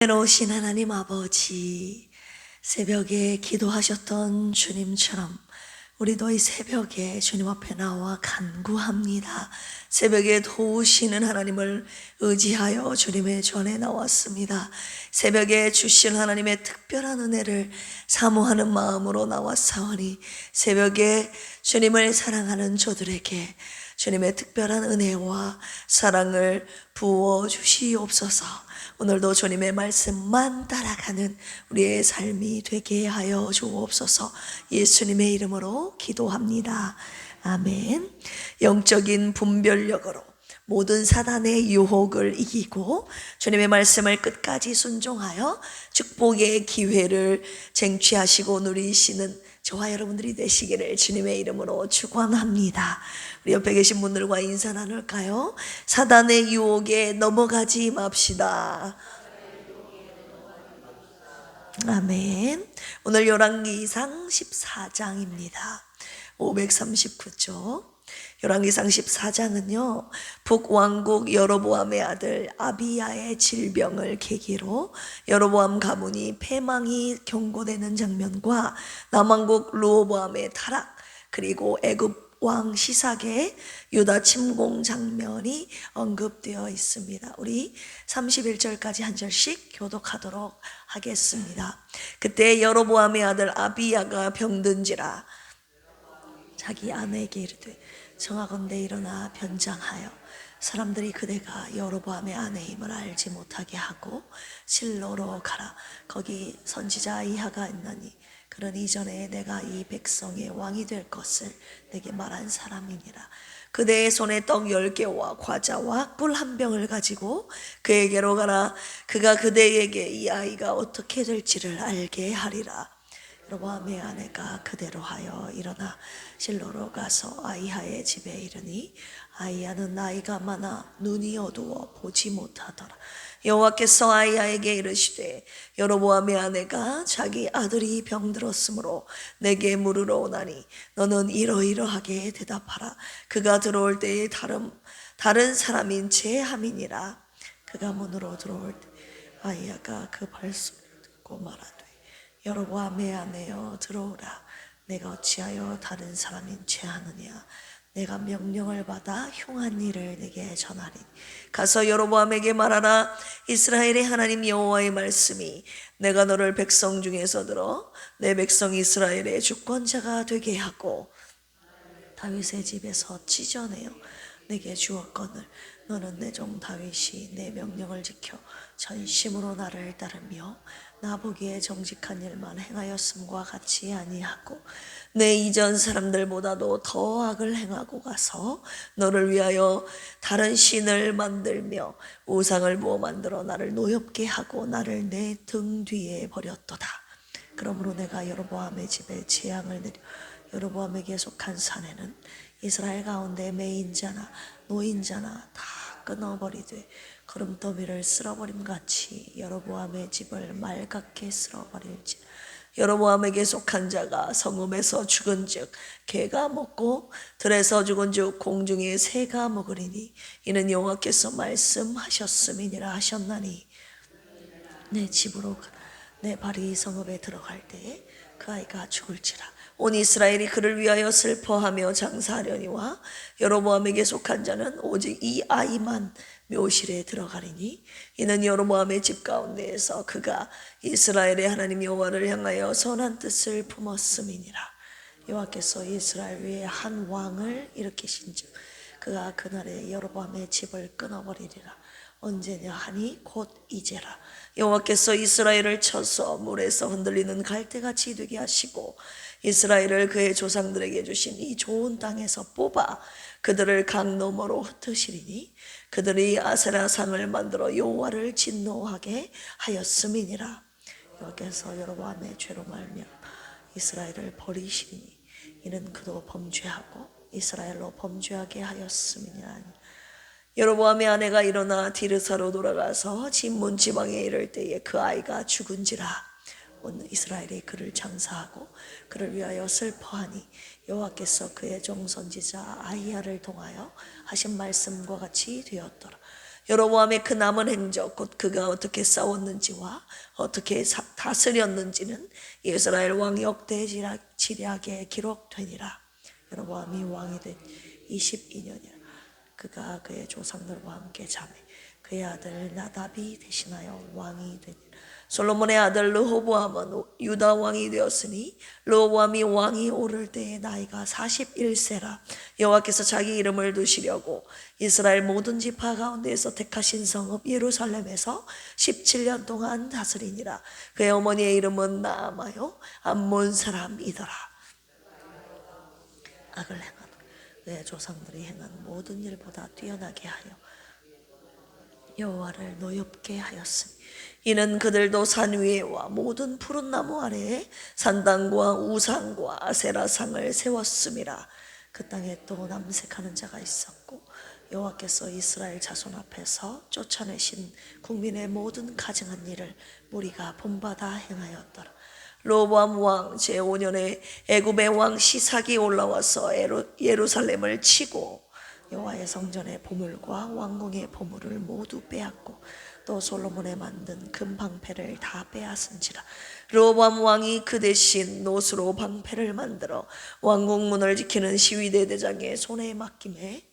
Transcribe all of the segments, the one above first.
은혜로우신 하나님 아버지, 새벽에 기도하셨던 주님처럼 우리도 이 새벽에 주님 앞에 나와 간구합니다. 새벽에 도우시는 하나님을 의지하여 주님의 전에 나왔습니다. 새벽에 주신 하나님의 특별한 은혜를 사모하는 마음으로 나왔사오니, 새벽에 주님을 사랑하는 저들에게 주님의 특별한 은혜와 사랑을 부어 주시옵소서. 오늘도 주님의 말씀만 따라가는 우리의 삶이 되게 하여 주옵소서. 예수님의 이름으로 기도합니다. 아멘. 영적인 분별력으로 모든 사단의 유혹을 이기고 주님의 말씀을 끝까지 순종하여 축복의 기회를 쟁취하시고 누리시는 저와 여러분들이 되시기를 주님의 이름으로 축원합니다. 우리 옆에 계신 분들과 인사 나눌까요? 사단의 유혹에 넘어가지 맙시다. 아멘. 오늘 열왕기상 14장입니다. 539쪽. 열왕기상 14장은요, 북왕국 여로보암의 아들 아비야의 질병을 계기로 여로보암 가문이 패망이 경고되는 장면과 남왕국 르호보암의 타락, 그리고 애굽 왕 시삭의 유다 침공 장면이 언급되어 있습니다. 우리 31절까지 한 절씩 교독하도록 하겠습니다. 그때 여로보암의 아들 아비야가 병든지라 자기 아내에게 이르되 청하건대 일어나 변장하여 사람들이 그대가 여로보암의 아내임을 알지 못하게 하고 실로로 가라. 거기 선지자 아히야가 있나니 그런 이전에 내가 이 백성의 왕이 될 것을 내게 말한 사람이니라. 그대의 손에 떡 10개와 과자와 꿀 한 병을 가지고 그에게로 가라. 그가 그대에게 이 아이가 어떻게 될지를 알게 하리라. 여로보암의 아내가 그대로 하여 일어나 실로로 가서 아히야의 집에 이르니 아히야는 나이가 많아 눈이 어두워 보지 못하더라. 여호와께서 아히야에게 이르시되 여로보암의 아내가 자기 아들이 병들었으므로 내게 물으러 오나니 너는 이러이러하게 대답하라. 그가 들어올 때에 다른 사람인 제 함이니라. 그가 문으로 들어올 때 아히야가 그 발소리를 듣고 말하되 여로보암의 아내여 들어오라. 내가 어찌하여 다른 사람인 죄 하느냐. 내가 명령을 받아 흉한 일을 내게 전하리니 가서 여로보암에게 말하라. 이스라엘의 하나님 여호와의 말씀이 내가 너를 백성 중에서 들어 내 백성 이스라엘의 주권자가 되게 하고 다윗의 집에서 찢어내어 내게 주었거늘 너는 내 종 다윗이 내 명령을 지켜 전심으로 나를 따르며 나보기에 정직한 일만 행하였음과 같이 아니하고 내 이전 사람들보다도 더 악을 행하고 가서 너를 위하여 다른 신을 만들며 우상을 부어 만들어 나를 노엽게 하고 나를 내 등 뒤에 버렸도다. 그러므로 내가 여로보암의 집에 재앙을 내려 여로보암에게 속한 사내는 이스라엘 가운데 매인자나 노인자나 다 끊어버리되 거름더미를 쓸어버림같이 여로보암의 집을 말갛게 쓸어버릴지. 여로보암에게 속한 자가 성읍에서 죽은즉 개가 먹고 들에서 죽은즉 공중의 새가 먹으리니 이는 여호와께서 말씀하셨음이니라 하셨나니 내 집으로 내 발이 성읍에 들어갈 때에 그 아이가 죽을지라. 온 이스라엘이 그를 위하여 슬퍼하며 장사하려니와 여로보암에게 속한 자는 오직 이 아이만 묘실에 들어가리니 이는 여로보암의 집 가운데에서 그가 이스라엘의 하나님 여호와를 향하여 선한 뜻을 품었음이니라. 여호와께서 이스라엘 위에 한 왕을 일으키신즉 그가 그날에 여로보암의 집을 끊어버리리라. 언제냐 하니 곧 이제라. 여호와께서 이스라엘을 쳐서 물에서 흔들리는 갈대같이 되게 하시고 이스라엘을 그의 조상들에게 주신 이 좋은 땅에서 뽑아 그들을 강 너머로 흩으시리니 그들이 아세라상을 만들어 여호와를 진노하게 하였음이니라. 여호와께서 여로보암의 죄로 말미암아 이스라엘을 버리시니 이는 그도 범죄하고 이스라엘로 범죄하게 하였음이니라. 여로보암의 아내가 일어나 디르사로 돌아가서 진문 지방에 이를 때에 그 아이가 죽은지라. 온 이스라엘이 그를 장사하고 그를 위하여 슬퍼하니 여호와께서 그의 종 선지자 아히야를 통하여 하신 말씀과 같이 되었더라. 여로보암의 그 남은 행적, 곧 그가 어떻게 싸웠는지와 어떻게 다스렸는지는 이스라엘 왕 역대 지략에 기록되니라. 여로보암이 왕이 된 22년이라. 그가 그의 조상들과 함께 자매 그의 아들 나답이 대신하여 왕이 되니라. 솔로몬의 아들 르호보암은 유다 왕이 되었으니 르호보암이 왕이 오를 때의 나이가 41세라. 여호와께서 자기 이름을 두시려고 이스라엘 모든 지파 가운데에서 택하신 성읍 예루살렘에서 17년 동안 다스리니라. 그의 어머니의 이름은 나아마요 암몬 사람이더라. 악을 행하다. 그의 조상들이 행한 모든 일보다 뛰어나게 하여 여호와를 노엽게 하였으니 이는 그들도 산 위에와 모든 푸른 나무 아래에 산당과 우상과 아세라상을 세웠음이라. 그 땅에 또 남색하는 자가 있었고 여호와께서 이스라엘 자손 앞에서 쫓아내신 국민의 모든 가증한 일을 무리가 본받아 행하였더라. 르호보암 왕 제5년에 애굽의 왕 시삭이 올라와서 예루살렘을 치고 여호와의 성전의 보물과 왕궁의 보물을 모두 빼앗고 또 솔로몬에 만든 금 방패를 다 빼앗은지라. 르호보암 왕이 그 대신 노수로 방패를 만들어 왕궁 문을 지키는 시위대 대장의 손에 맡김에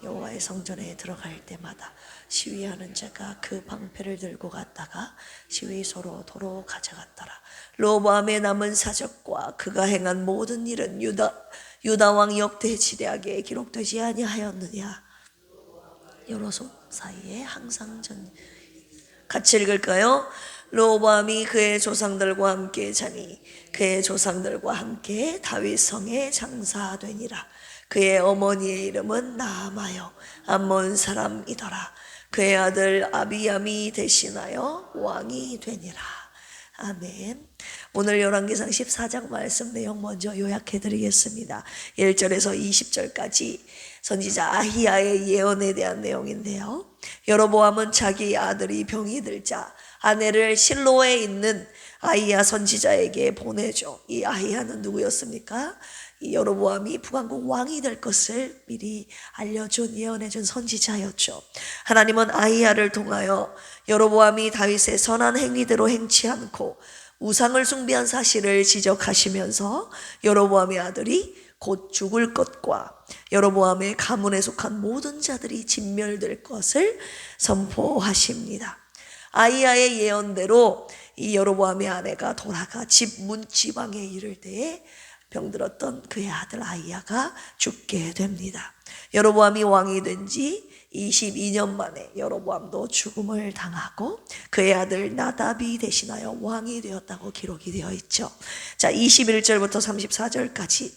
여호와의 성전에 들어갈 때마다 시위하는 자가 그 방패를 들고 갔다가 시위소로 도로 가져갔더라. 르호보암의 남은 사적과 그가 행한 모든 일은 유다 왕 역대 지략에 기록되지 아니하였느냐. 여로소 사이에 항상 같이 읽을까요? 르호보암이 그의 조상들과 함께 자니 그의 조상들과 함께 다윗 성에 장사되니라. 그의 어머니의 이름은 나아마요 암몬 사람이더라. 그의 아들 아비암이 대신하여 왕이 되니라. 아멘. 오늘 열왕기상 14장 말씀 내용 먼저 요약해 드리겠습니다. 1절에서 20절까지 선지자 아히야의 예언에 대한 내용인데요. 여로보암은 자기 아들이 병이 들자 아내를 실로에 있는 아히야 선지자에게 보내죠. 이 아히야는 누구였습니까? 이 여로보암이 북왕국 왕이 될 것을 미리 알려준 예언해준 선지자였죠. 하나님은 아히야를 통하여 여로보암이 다윗의 선한 행위대로 행치 않고 우상을 숭배한 사실을 지적하시면서 여로보암의 아들이 곧 죽을 것과 여로보암의 가문에 속한 모든 자들이 진멸될 것을 선포하십니다. 아히야의 예언대로 이 여로보암의 아내가 돌아가 집 문지방에 이를 때에 병들었던 그의 아들 아히야가 죽게 됩니다. 여로보암이 왕이 된 지 22년 만에 여로보암도 죽음을 당하고 그의 아들 나답이 대신하여 왕이 되었다고 기록이 되어 있죠. 자, 21절부터 34절까지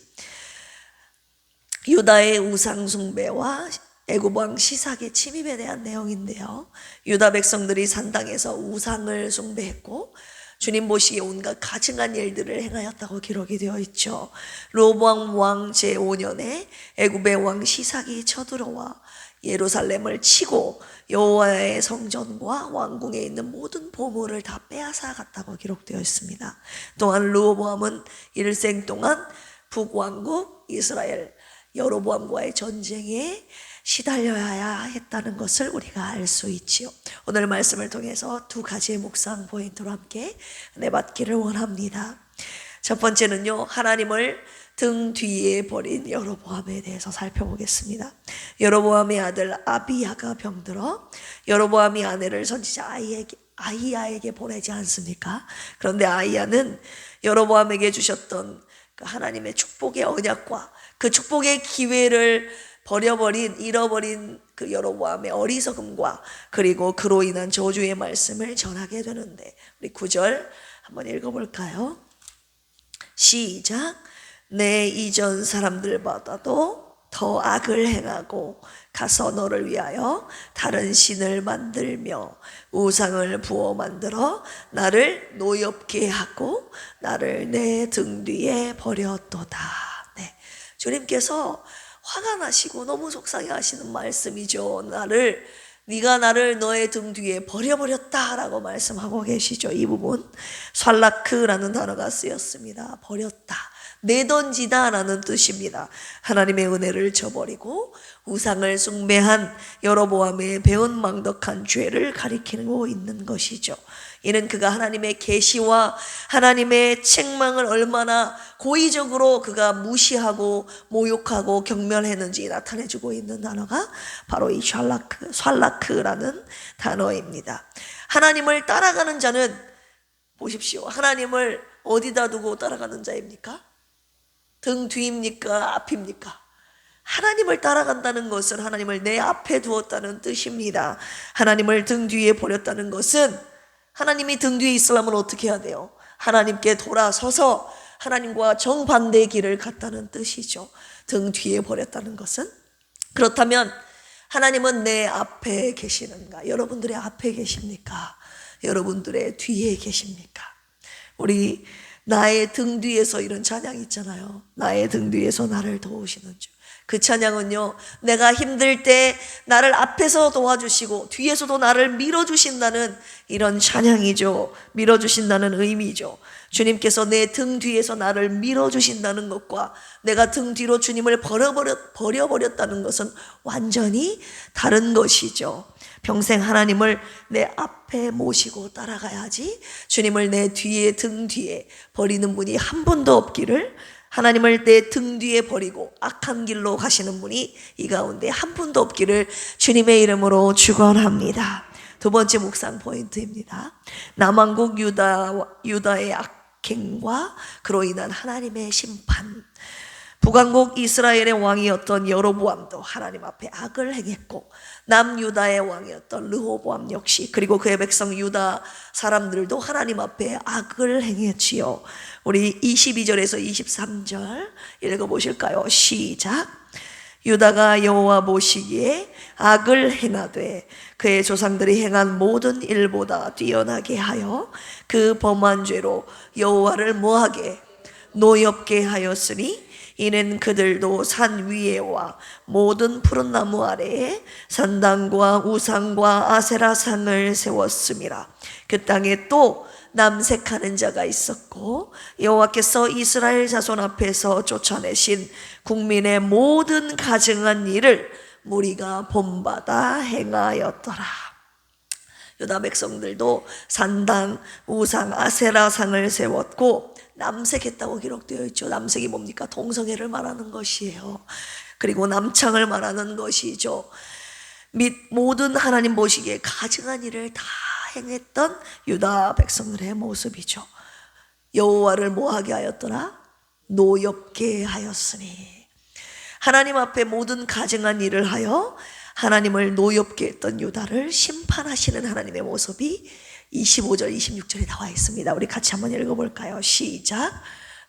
유다의 우상 숭배와 애굽 왕 시삭의 침입에 대한 내용인데요. 유다 백성들이 산당에서 우상을 숭배했고 주님 보시기에 온갖 가증한 일들을 행하였다고 기록이 되어 있죠. 르호보암 왕 제5년에 애굽의 왕 시삭이 쳐들어와 예루살렘을 치고 여호와의 성전과 왕궁에 있는 모든 보물을 다 빼앗아 갔다고 기록되어 있습니다. 또한 르호보암은 일생 동안 북왕국 이스라엘 여로보암과의 전쟁에 시달려야 했다는 것을 우리가 알 수 있지요. 오늘 말씀을 통해서 두 가지의 묵상 포인트로 함께 내받기를 원합니다. 첫 번째는요, 하나님을 등 뒤에 버린 여로보암에 대해서 살펴보겠습니다. 여로보암의 아들 아비야가 병들어 여로보암이 아내를 선지자 아히야에게 보내지 않습니까? 그런데 아히야는 여로보암에게 주셨던 그 하나님의 축복의 언약과 그 축복의 기회를 잃어버린 그 여로보암의 어리석음과 그리고 그로 인한 저주의 말씀을 전하게 되는데, 우리 9절 한번 읽어볼까요? 시작. 내 이전 사람들보다도 더 악을 행하고 가서 너를 위하여 다른 신을 만들며 우상을 부어 만들어 나를 노엽게 하고 나를 내 등 뒤에 버렸도다. 네, 주님께서 화가 나시고 너무 속상해 하시는 말씀이죠. 네가 나를 너의 등 뒤에 버려버렸다라고 말씀하고 계시죠. 이 부분 살라크라는 단어가 쓰였습니다. 버렸다, 내던지다 라는 뜻입니다. 하나님의 은혜를 저버리고 우상을 숭배한 여로보암의 배은망덕한 죄를 가리키고 있는 것이죠. 이는 그가 하나님의 계시와 하나님의 책망을 얼마나 고의적으로 그가 무시하고 모욕하고 경멸했는지 나타내주고 있는 단어가 바로 이 샬라크라는 단어입니다. 하나님을 따라가는 자는 보십시오. 하나님을 어디다 두고 따라가는 자입니까? 등 뒤입니까? 앞입니까? 하나님을 따라간다는 것은 하나님을 내 앞에 두었다는 뜻입니다. 하나님을 등 뒤에 버렸다는 것은 하나님이 등 뒤에 있으려면 어떻게 해야 돼요? 하나님께 돌아서서 하나님과 정반대의 길을 갔다는 뜻이죠. 등 뒤에 버렸다는 것은. 그렇다면 하나님은 내 앞에 계시는가? 여러분들의 앞에 계십니까? 여러분들의 뒤에 계십니까? 우리 나의 등 뒤에서 이런 찬양이 있잖아요. 나의 등 뒤에서 나를 도우시는 주. 그 찬양은요, 내가 힘들 때 나를 앞에서 도와주시고 뒤에서도 나를 밀어주신다는 이런 찬양이죠. 밀어주신다는 의미죠. 주님께서 내 등 뒤에서 나를 밀어주신다는 것과 내가 등 뒤로 주님을 버려버렸다는 것은 완전히 다른 것이죠. 평생 하나님을 내 앞에 모시고 따라가야지 주님을 내 뒤에 등 뒤에 버리는 분이 한 분도 없기를, 하나님을 내 등 뒤에 버리고 악한 길로 가시는 분이 이 가운데 한 분도 없기를 주님의 이름으로 축원합니다. 두 번째 묵상 포인트입니다. 남왕국 유다의 악행과 그로 인한 하나님의 심판. 북왕국 이스라엘의 왕이었던 여로보암도 하나님 앞에 악을 행했고, 남유다의 왕이었던 르호보암 역시, 그리고 그의 백성 유다 사람들도 하나님 앞에 악을 행했지요. 우리 22절에서 23절 읽어보실까요? 시작. 유다가 여호와 보시기에 악을 행하되 그의 조상들이 행한 모든 일보다 뛰어나게 하여 그 범한 죄로 여호와를 뭐하게? 노엽게 하였으니 이는 그들도 산 위에와 모든 푸른 나무 아래에 산당과 우상과 아세라상을 세웠음이라. 그 땅에 또 남색하는 자가 있었고 여호와께서 이스라엘 자손 앞에서 쫓아내신 국민의 모든 가증한 일을 무리가 본받아 행하였더라. 유다 백성들도 산당, 우상, 아세라상을 세웠고 남색했다고 기록되어 있죠. 남색이 뭡니까? 동성애를 말하는 것이에요. 그리고 남창을 말하는 것이죠. 및 모든 하나님 보시기에 가증한 일을 다 행했던 유다 백성들의 모습이죠. 여호와를 뭐하게 하였더라? 노엽게 하였으니. 하나님 앞에 모든 가증한 일을 하여 하나님을 노엽게 했던 유다를 심판하시는 하나님의 모습이 25절 26절에 나와 있습니다. 우리 같이 한번 읽어볼까요? 시작.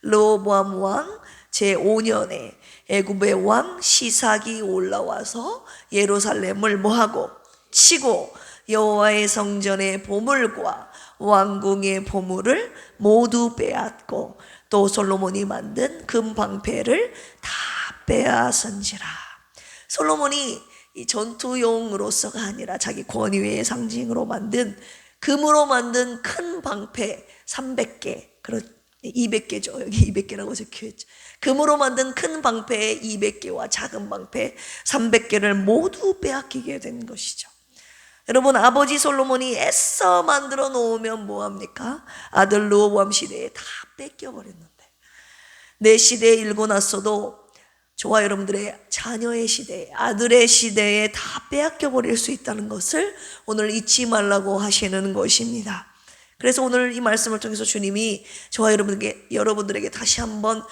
르호보암 왕 제5년에 애굽의 왕 시삭이 올라와서 예루살렘을 뭐하고? 치고 여호와의 성전의 보물과 왕궁의 보물을 모두 빼앗고 또 솔로몬이 만든 금방패를 다 빼앗은지라. 솔로몬이 이 전투용으로서가 아니라 자기 권위의 상징으로 만든 금으로 만든 큰 방패 300개, 200개죠. 여기 200개라고 적혀있죠. 금으로 만든 큰 방패 200개와 작은 방패 300개를 모두 빼앗기게 된 것이죠. 여러분, 아버지 솔로몬이 애써 만들어 놓으면 뭐합니까? 아들 르호보암 시대에 다 뺏겨버렸는데, 내 시대에 일고 났어도 저와 여러분들의 자녀의 시대에, 아들의 시대에 다 빼앗겨 버릴 수 있다는 것을 오늘 잊지 말라고 하시는 것입니다. 그래서 오늘 이 말씀을 통해서 주님이 저와 여러분들에게 다시 한번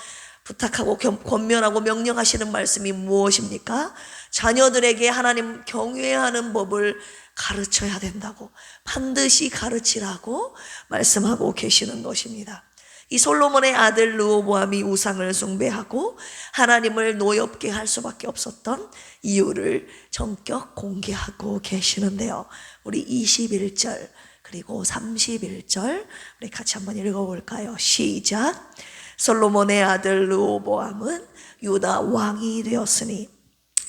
부탁하고 권면하고 명령하시는 말씀이 무엇입니까? 자녀들에게 하나님 경외하는 법을 가르쳐야 된다고, 반드시 가르치라고 말씀하고 계시는 것입니다. 이 솔로몬의 아들 르호보암이 우상을 숭배하고 하나님을 노엽게 할 수밖에 없었던 이유를 전격 공개하고 계시는데요. 우리 21절 그리고 31절 우리 같이 한번 읽어볼까요? 시작. 솔로몬의 아들 르호보암은 유다 왕이 되었으니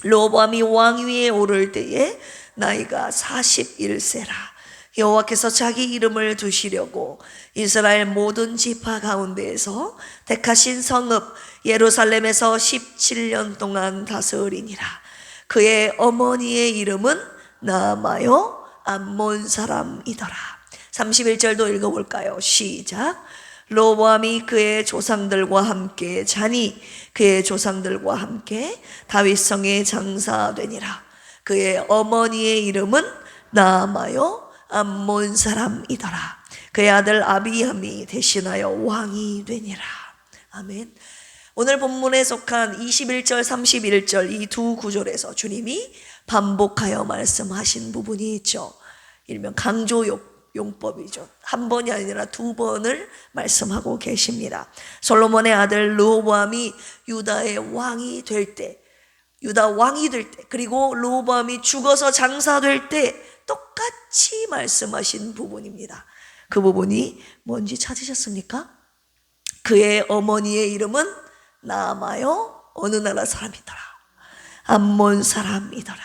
르호보암이 왕위에 오를 때에 나이가 41세라. 여호와께서 자기 이름을 두시려고 이스라엘 모든 지파 가운데에서 택하신 성읍 예루살렘에서 17년 동안 다스리니라. 그의 어머니의 이름은 나아마요 암몬 사람이더라. 31절도 읽어볼까요? 시작. 로보암이 그의 조상들과 함께 자니 그의 조상들과 함께 다윗성에 장사되니라. 그의 어머니의 이름은 나아마요 암몬 사람이더라. 그의 아들 아비함이 대신하여 왕이 되니라. 아멘. 오늘 본문에 속한 21절 31절 이 두 구절에서 주님이 반복하여 말씀하신 부분이 있죠. 일명 강조용법이죠. 한 번이 아니라 두 번을 말씀하고 계십니다. 솔로몬의 아들 르호보암이 유다의 왕이 될 때, 유다 왕이 될 때, 그리고 르호보암이 죽어서 장사될 때 똑같이 말씀하신 부분입니다. 그 부분이 뭔지 찾으셨습니까? 그의 어머니의 이름은 나아마요 어느 나라 사람이더라. 암몬 사람이더라.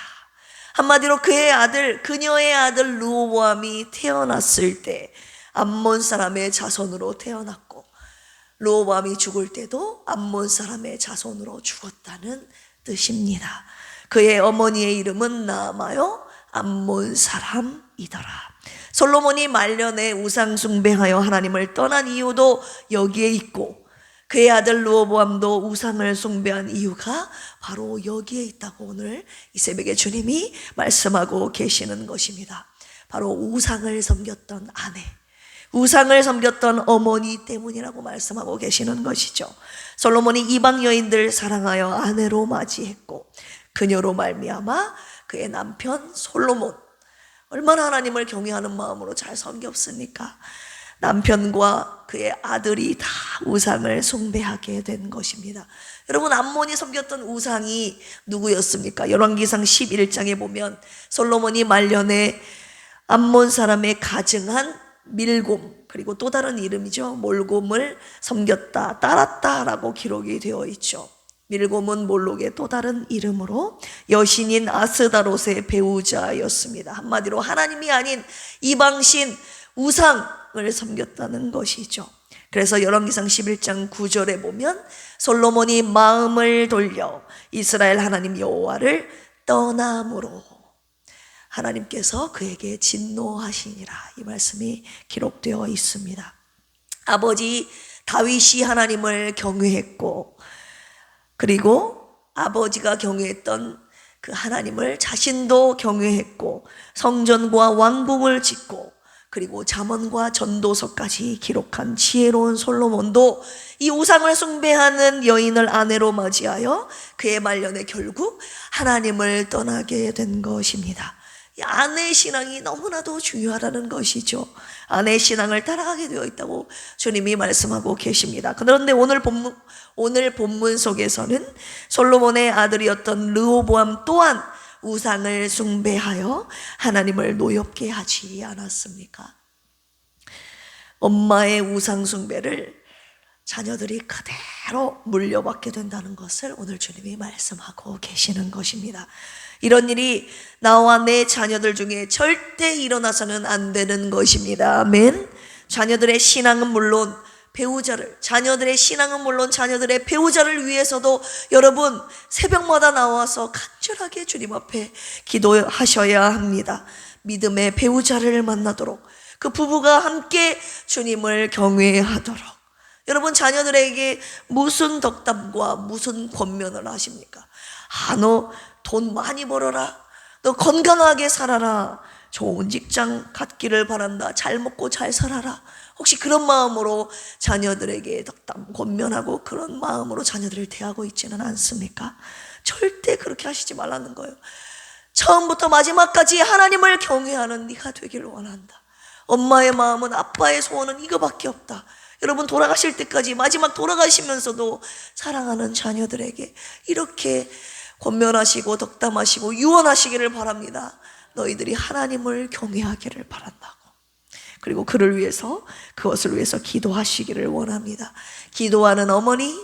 한마디로 그의 아들, 그녀의 아들 르호보암이 태어났을 때 암몬 사람의 자손으로 태어났고, 르호보암이 죽을 때도 암몬 사람의 자손으로 죽었다는 뜻입니다. 그의 어머니의 이름은 나아마요 암몬 사람이더라. 솔로몬이 말년에 우상 숭배하여 하나님을 떠난 이유도 여기에 있고, 그의 아들 르호보암도 우상을 숭배한 이유가 바로 여기에 있다고 오늘 이 새벽에 주님이 말씀하고 계시는 것입니다. 바로 우상을 섬겼던 아내, 우상을 섬겼던 어머니 때문이라고 말씀하고 계시는 것이죠. 솔로몬이 이방 여인들 사랑하여 아내로 맞이했고, 그녀로 말미암아 그의 남편 솔로몬, 얼마나 하나님을 경외하는 마음으로 잘 섬겼습니까? 남편과 그의 아들이 다 우상을 숭배하게 된 것입니다. 여러분, 암몬이 섬겼던 우상이 누구였습니까? 열왕기상 11장에 보면 솔로몬이 말년에 암몬 사람의 가증한 밀곰, 그리고 또 다른 이름이죠, 몰곰을 섬겼다, 따랐다라고 기록이 되어 있죠. 밀곰은 몰록의 또 다른 이름으로 여신인 아스다롯의 배우자였습니다. 한마디로 하나님이 아닌 이방신 우상을 섬겼다는 것이죠. 그래서 열왕기상 11장 9절에 보면 솔로몬이 마음을 돌려 이스라엘 하나님 여호와를 떠남으로 하나님께서 그에게 진노하시니라, 이 말씀이 기록되어 있습니다. 아버지 다윗이 하나님을 경외했고, 그리고 아버지가 경외했던 그 하나님을 자신도 경외했고, 성전과 왕궁을 짓고, 그리고 잠언과 전도서까지 기록한 지혜로운 솔로몬도 이 우상을 숭배하는 여인을 아내로 맞이하여 그의 말년에 결국 하나님을 떠나게 된 것입니다. 이 아내 신앙이 너무나도 중요하다는 것이죠. 아내 신앙을 따라가게 되어 있다고 주님이 말씀하고 계십니다. 그런데 오늘 본문 속에서는 솔로몬의 아들이었던 르호보암 또한 우상을 숭배하여 하나님을 노엽게 하지 않았습니까? 엄마의 우상 숭배를 자녀들이 그대로 물려받게 된다는 것을 오늘 주님이 말씀하고 계시는 것입니다. 이런 일이 나와 내 자녀들 중에 절대 일어나서는 안 되는 것입니다. 아멘. 자녀들의 신앙은 물론 자녀들의 신앙은 물론 자녀들의 배우자를 위해서도 여러분 새벽마다 나와서 간절하게 주님 앞에 기도하셔야 합니다. 믿음의 배우자를 만나도록, 그 부부가 함께 주님을 경외하도록. 여러분, 자녀들에게 무슨 덕담과 무슨 권면을 하십니까? 너 돈 많이 벌어라, 너 건강하게 살아라, 좋은 직장 갖기를 바란다, 잘 먹고 잘 살아라. 혹시 그런 마음으로 자녀들에게 덕담 권면하고 그런 마음으로 자녀들을 대하고 있지는 않습니까? 절대 그렇게 하시지 말라는 거예요. 처음부터 마지막까지 하나님을 경외하는 네가 되기를 원한다. 엄마의 마음은, 아빠의 소원은 이거밖에 없다. 여러분, 돌아가실 때까지, 마지막 돌아가시면서도 사랑하는 자녀들에게 이렇게 권면하시고 덕담하시고 유언하시기를 바랍니다. 너희들이 하나님을 경외하기를 바란다고. 그리고 그것을 위해서 기도하시기를 원합니다. 기도하는 어머니,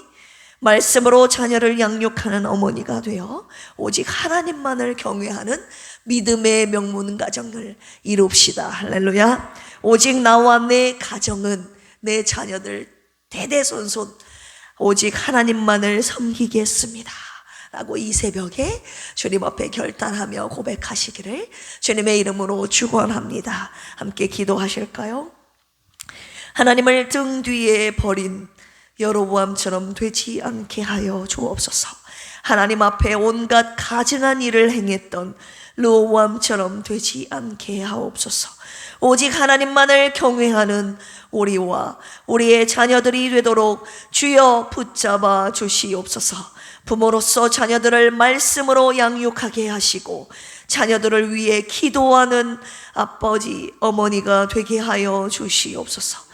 말씀으로 자녀를 양육하는 어머니가 되어 오직 하나님만을 경외하는 믿음의 명문 가정을 이룹시다. 할렐루야. 오직 나와 내 가정은, 내 자녀들 대대손손 오직 하나님만을 섬기겠습니다 라고 이 새벽에 주님 앞에 결단하며 고백하시기를 주님의 이름으로 축원합니다. 함께 기도하실까요? 하나님을 등 뒤에 버린 여로보암처럼 되지 않게 하여 주옵소서. 하나님 앞에 온갖 가증한 일을 행했던 르호보암처럼 되지 않게 하옵소서. 오직 하나님만을 경외하는 우리와 우리의 자녀들이 되도록 주여 붙잡아 주시옵소서. 부모로서 자녀들을 말씀으로 양육하게 하시고 자녀들을 위해 기도하는 아버지, 어머니가 되게 하여 주시옵소서.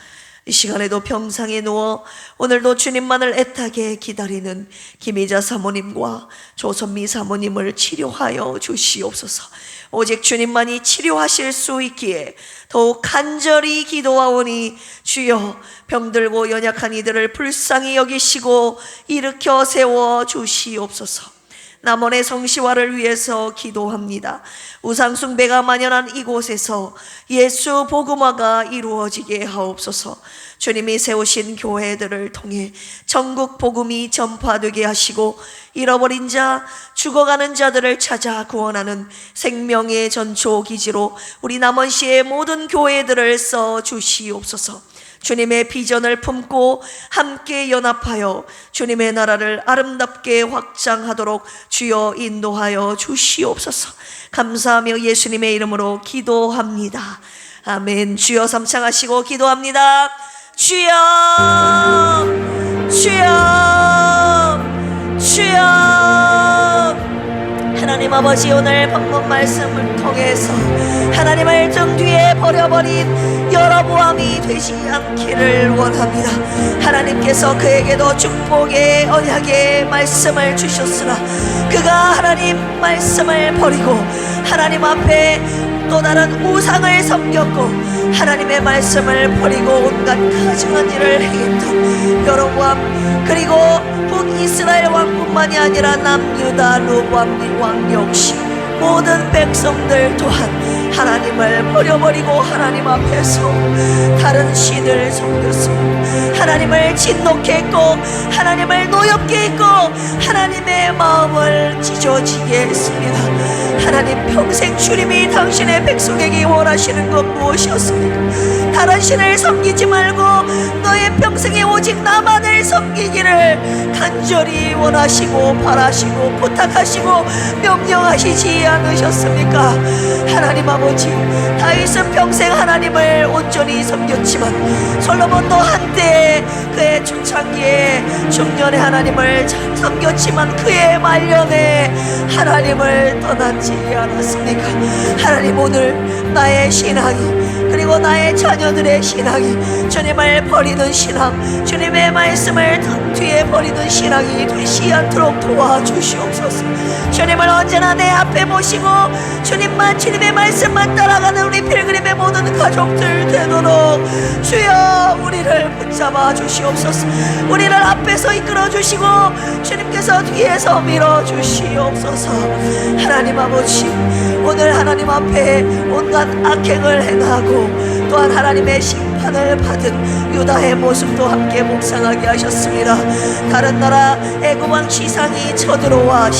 이 시간에도 병상에 누워 오늘도 주님만을 애타게 기다리는 김희자 사모님과 조선미 사모님을 치료하여 주시옵소서. 오직 주님만이 치료하실 수 있기에 더욱 간절히 기도하오니 주여 병들고 연약한 이들을 불쌍히 여기시고 일으켜 세워 주시옵소서. 남원의 성시화를 위해서 기도합니다. 우상숭배가 만연한 이곳에서 예수 복음화가 이루어지게 하옵소서. 주님이 세우신 교회들을 통해 전국 복음이 전파되게 하시고 잃어버린 자, 죽어가는 자들을 찾아 구원하는 생명의 전초기지로 우리 남원시의 모든 교회들을 써 주시옵소서. 주님의 비전을 품고 함께 연합하여 주님의 나라를 아름답게 확장하도록 주여 인도하여 주시옵소서. 감사하며 예수님의 이름으로 기도합니다. 아멘. 주여 삼창하시고 기도합니다. 주여, 주여, 주여. 하나님 아버지, 오늘 본문 말씀을 통해서 하나님을 등 뒤에 버려버린 여로보암이 되지 않기를 원합니다. 하나님께서 그에게도 축복의 언약의 말씀을 주셨으나 그가 하나님 말씀을 버리고 하나님 앞에 또 다른 우상을 섬겼고 하나님의 말씀을 버리고 온갖 가증한 일을 행했던 여로보암, 그리고 북이스라엘 왕뿐만이 아니라 남유다 르호보암 왕 역시 모든 백성들 또한 하나님을 버려버리고 하나님 앞에서 다른 신을 섬겼습니다. 하나님을 진노케 했고 하나님을 노엽게 했고 하나님의 마음을 찢어지게 했습니다. 하나님, 평생 주님이 당신의 백성에게 원하시는 것 무엇이었습니까? 다른 신을 섬기지 말고 너의 평생에 오직 나만을 섬기기를 간절히 원하시고 바라시고 부탁하시고 명령하시지 않으셨습니까? 하나님 아버지, 다윗은 평생 하나님을 온전히 섬겼지만 솔로몬도 한때 그의 초창기에 중년에 하나님을 섬겼지만 그의 말년에 하나님을 떠났지 않았습니까? 하나님, 오늘 나의 신앙이 그리고 나의 자녀들의 신앙이 주님을 버리는 신앙, 주님의 말씀을 등 뒤에 버리는 신앙이 되지 않도록 도와주시옵소서. 주님을 언제나 내 앞에 모시고 주님만, 주님의 말씀만 따라가는 우리 필그림의 모든 가족들 되도록 주여 우리를 붙잡아 주시옵소서. 우리를 앞에서 이끌어 주시고 주님께서 뒤에서 밀어 주시옵소서. 하나님 아버지, 오늘 하나님 앞에 온갖 악행을 행하고 또한 하나님의 심판을 받은 유다의 모습도 함께 묵상하게 하셨습니다. 다른 나라 애굽왕 시상이 쳐들어와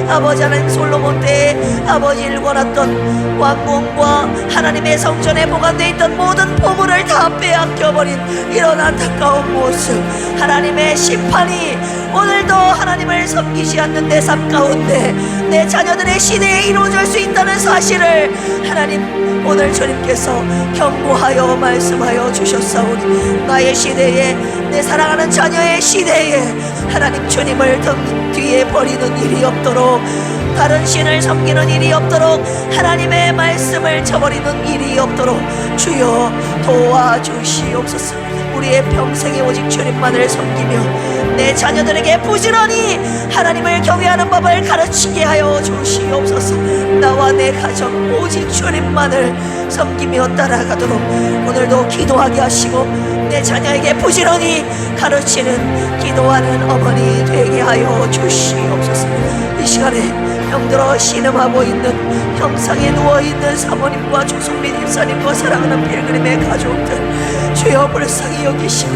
아버지 하나님 솔로몬 때에 아버지를 일궈놨던 왕궁과 하나님의 성전에 보관되어 있던 모든 보물을 다 빼앗겨버린 이런 안타까운 모습, 하나님의 심판이 오늘도 하나님을 섬기지 않는 내 삶 가운데 내 자녀들의 시대에 이루어질 수 있다는 사실을 하나님 오늘 주님께서 경고하여 말씀하여 주셨사오니 나의 시대에, 내 사랑하는 자녀의 시대에 하나님 주님을 등 뒤에 버리는 일이 없도록, 다른 신을 섬기는 일이 없도록, 하나님의 말씀을 저버리는 일이 없도록 주여 도와주시옵소서. 우리의 평생에 오직 주님만을 섬기며 내 자녀들에게 부지런히 하나님을 경외하는 법을 가르치게 하여 주시옵소서. 나와 내 가정 오직 주님만을 섬기며 따라가도록 오늘도 기도하게 하시고 내 자녀에게 부지런히 가르치는 기도하는 어머니 되게 하여 주시옵소서. 이 시간에 병들어 신음하고 있는 형상에 누워있는 사모님과 조성민 집사님과 사랑하는 필그림의 가족들 주여 불쌍히 여기시고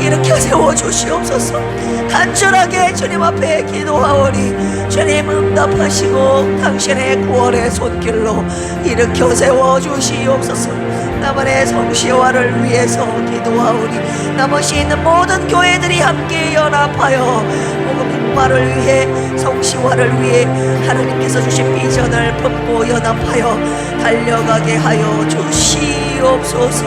일으켜 세워주시옵소서. 간절하게 주님 앞에 기도하오니 주님 응답하시고 당신의 구원의 손길로 일으켜 세워주시옵소서. 나만의 성시화를 위해서 기도하오니 나머지 있는 모든 교회들이 함께 연합하여 복음 행마를 위해 성시화를 위해 하나님께서 주신 비전을 품고 연합하여 달려가게 하여 주시옵소서.